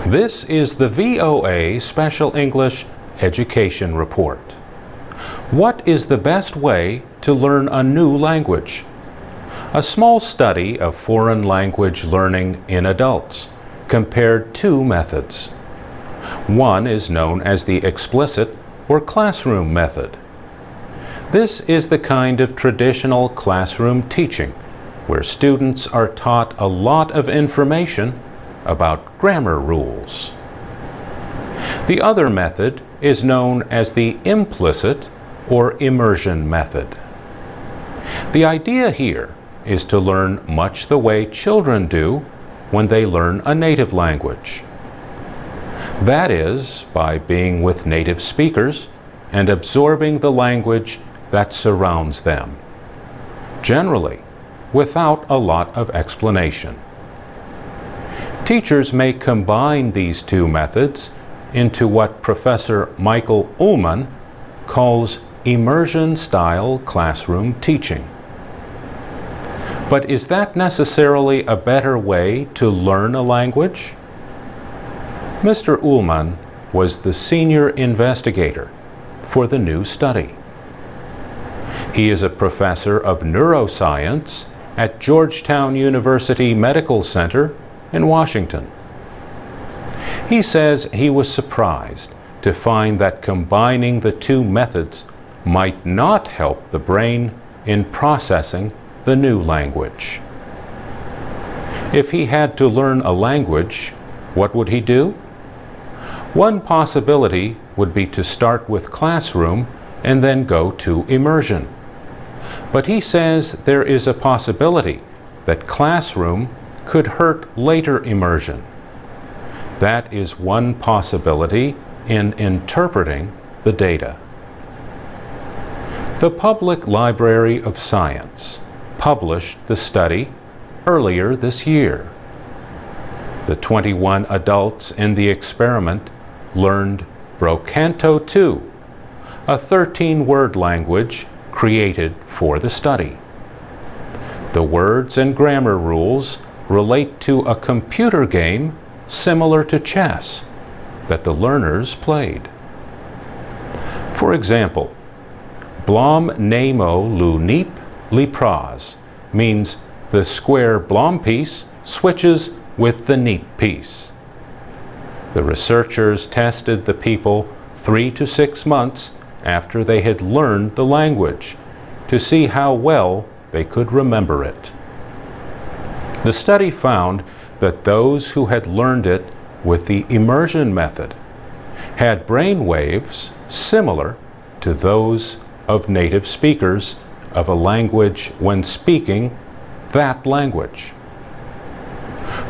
This is the VOA Special English Education Report. What is the best way to learn a new language? A small study of foreign language learning in adults compared two methods. One is known as the explicit or classroom method. This is the kind of traditional classroom teaching where students are taught a lot of information about grammar rules. The other method is known as the implicit or immersion method. The idea here is to learn much the way children do when they learn a native language. That is, by being with native speakers and absorbing the language that surrounds them, generally without a lot of explanation. Teachers may combine these two methods into what Professor Michael Ullman calls immersion-style classroom teaching. But is that necessarily a better way to learn a language? Mr. Ullman was the senior investigator for the new study. He is a professor of neuroscience at Georgetown University Medical Center in Washington. He says he was surprised to find that combining the two methods might not help the brain in processing the new language. If he had to learn a language, what would he do? One possibility would be to start with classroom and then go to immersion. But he says there is a possibility that classroom could hurt later immersion. That is one possibility in interpreting the data. The Public Library of Science published the study earlier this year. The 21 adults in the experiment learned Brocanto 2, a 13-word language created for the study. The words and grammar rules relate to a computer game similar to chess that the learners played. For example, Blom Nemo Lu Neep Li Praz means the square Blom piece switches with the Neep piece. The researchers tested the people 3 to 6 months after they had learned the language to see how well they could remember it. The study found that those who had learned it with the immersion method had brain waves similar to those of native speakers of a language when speaking that language.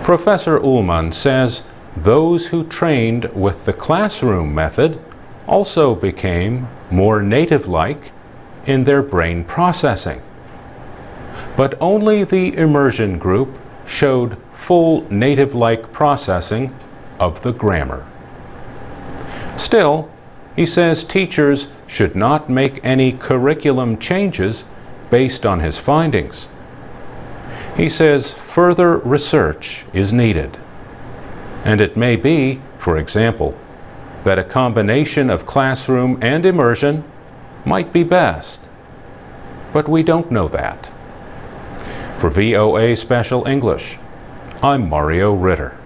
Professor Ullman says those who trained with the classroom method also became more native-like in their brain processing. But only the immersion group showed full native-like processing of the grammar. Still, he says teachers should not make any curriculum changes based on his findings. He says further research is needed. And it may be, for example, that a combination of classroom and immersion might be best. But we don't know that. For VOA Special English, I'm Mario Ritter.